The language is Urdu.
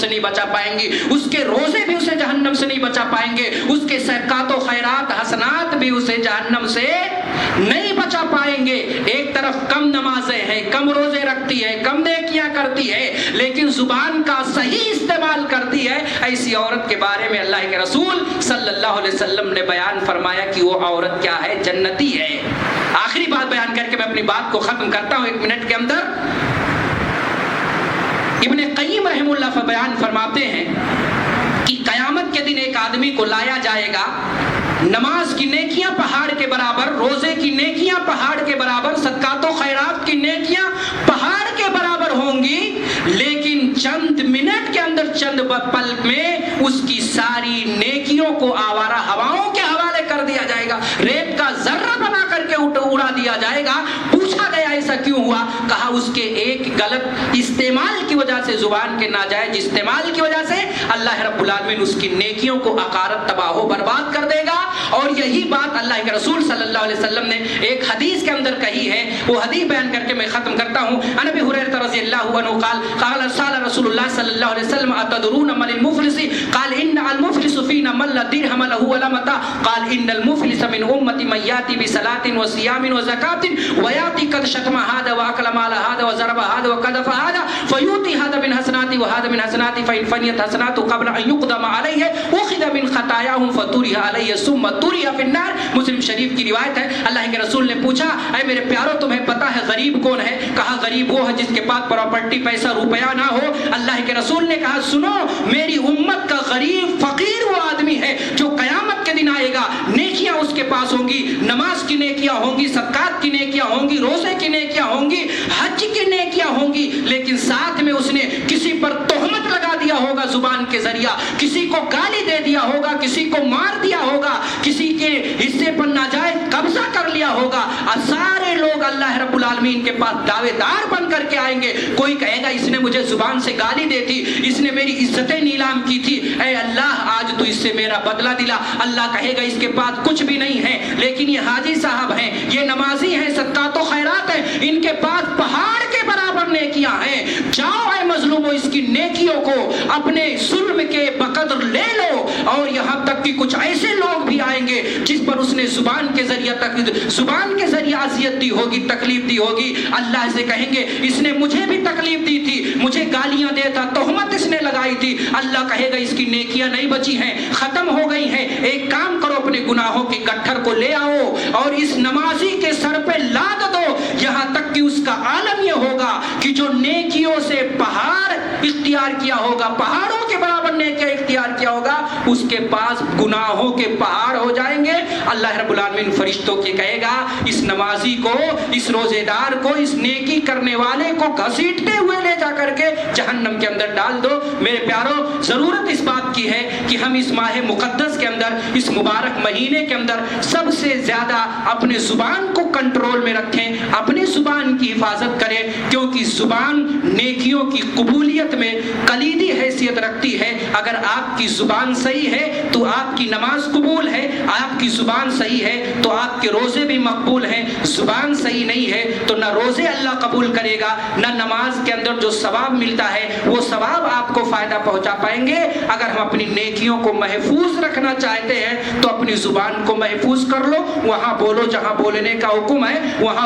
سے نہیں بچا پائیں گی، اس کے روزے بھی اسے جہنم سے نہیں بچا پائیں گے، اس کے صدقات و خیرات حسنات بھی اسے جہنم سے نہیں بچا پائیں گے۔ ایک طرف کم نمازیں ہیں، کم روزے رکھتی ہے، کم نیکیاں کرتی ہے، لیکن زبان کا صحیح استعمال کرتی ہے، ایسی عورت کے بارے میں اللہ کے رسول صلی اللہ علیہ وسلم نے بیان فرمایا کہ وہ عورت کیا ہے؟ جنتی ہے۔ آخری بات بیان کر کے میں اپنی بات کو ختم کرتا ہوں 1 منٹ کے اندر۔ ابن قیم رحمہ اللہ بیان فرماتے ہیں کہ قیامت کے دن ایک آدمی کو لایا جائے گا، نماز کی نیکیاں پہاڑ کے برابر، روزے کی نیکیاں پہاڑ کے برابر، صدقات و خیرات کی نیکیاں پہاڑ کے برابر ہوں گی، لیکن چند منٹ کے اندر، چند پل میں اس کی ساری نیکیوں کو آوارہ ہواؤں کے حوالے کر دیا جائے گا، ریت کا ذرہ بنا کر کے اڑا دیا جائے گا۔ پوچھا گیا ایسا کیوں ہوا؟ کہا اس کے ایک غلط استعمال کی وجہ سے، زبان کے ناجائز استعمال کی وجہ سے اللہ رب العالمین اس کی نیکیوں کو اقارت تباہ و برباد کر دے گا۔ اور یہی بات اللہ کے رسول صلی اللہ علیہ وسلم نے ایک حدیث کے اندر کہی ہے، وہ حدیث بیان کر کے میں ختم کرتا ہوں۔ عن ابی ہریرہ رضی اللہ عنہ قال قال رسول اللہ صلی اللہ علیہ وسلم اتدرون من المفلس قال ان المفلس فينا من لا درهم له ولا متاع قال ان المفلس من امتي من ياتي بصلاة وصيام وزكاة وياتي قد شتم هذا واكل مال هذا وضرب هذا وقذف هذا فيؤتي هذا من حسناته وهذا من حسناته فإن فنيت حسناته قبل أن يقدم عليه أخذ من خطاياهم فطرح عليه ثم طرح في النار۔ مسلم شریف کی روایت ہے، اللہ کے رسول نے پوچھا اے میرے پیارو تمہیں پتا ہے غریب کون ہے؟ کہا غریب وہ ہے جس کے پاس پراپرٹی پیسہ روپیہ نہ ہو۔ اللہ کے رسول نے کہا سنو میری امت کا غریب فقیر وہ آدمی ہے جو قیامت کے دن آئے گا، نیکیاں اس کے پاس ہوں گی، نماز کی نیکیاں ہوں گی، صدقات کی نیکیاں ہوں گی، روزے کی نیکیاں ہوں گی، حج کی نیکیاں ہوں گی، لیکن ساتھ میں اس نے کسی پر تہمت لگا دیا ہوگا زبان کے ذریعہ، کسی کو گالی دے دیا ہوگا، کسی کو مار دیا ہوگا، کسی کے حصے پر ناجائز قبضہ کر لیا ہوگا، اور سارے لوگ اللہ رب العالمین کے پاس دعوے دار بن کر کے آئیں گے۔ کوئی کہے گا اس نے مجھے زبان سے گالی دی تھی، اس نے میری عزتیں نیلام کی تھی، اے اللہ آج تو اس سے میرا بدلہ دلا۔ اللہ کہے گا اس کے پاس کچھ بھی نہیں ہے، لیکن یہ حاجی صاحب ہیں، یہ نمازی ہیں، صدقات و خیرات ہیں، ان کے پاس پہاڑ کے برابر نیکیاں ہیں۔ جاؤ اے مظلومو اس کی نیکیوں کو اپنے ظلم کے بقدر لے لو۔ اور یہاں تک کہ کچھ ایسے لوگ بھی آئیں گے جس پر اس نے زبان کے ذریعہ اذیت دی ہوگی، تکلیف دی ہوگی، اللہ سے کہیں گے اس نے مجھے بھی تکلیف دی تھی، مجھے گالیاں دیتا، تہمت اس نے لگائی تھی۔ اللہ کہے گا اس کی نیکیاں نہیں بچی ہیں، ختم ہو گئی ہیں، ایک کام کرو اپنے گناہوں کے گٹھر کو لے آؤ اور اس نمازی کے سر پہ لاد دو، یہاں تک کہ اس کا عالم یہ ہوگا کہ جو نیکیوں سے پہاڑ اختیار کیا ہوگا، پہاڑوں کے برابر نیکیاں اختیار کیا ہوگا، اس کے پاس گناہوں کے پہاڑ ہو جائیں گے۔ اللہ رب العالمین فرشتوں کے کہے گا اس نمازی کو، اس روزے دار کو، اس نیکی کرنے والے کو گھسیٹتے ہوئے لے جا کر کے جہنم کے اندر ڈال دو۔ میرے پیارو ضرورت اس بات کی ہے کہ ہم اس ماہ مقدس کے اندر، اس مبارک مہینے کے اندر سب سے زیادہ اپنے زبان کو کنٹرول میں رکھیں، اپنی زبان کی حفاظت کریں، کیونکہ زبان نیکیوں کی قبولیت میں کلیدی حیثیت رکھتی ہے۔ اگر آپ کی زبان صحیح ہے تو آپ کی نماز قبول ہے، آپ کی زبان صحیح ہے تو آپ کے روزے بھی مقبول ہیں، زبان صحیح نہیں ہے تو نہ روزے اللہ قبول کرے گا، نہ نماز کے اندر جو ثواب ملتا ہے وہ ثواب آپ کو فائدہ پہنچا پائیں گے۔ اگر ہم اپنی نیکیوں کو محفوظ رکھنا چاہتے ہیں تو اپنی زبان کو محفوظ کر لو، وہاں بولو جہاں بولنے کا حکم ہے، وہاں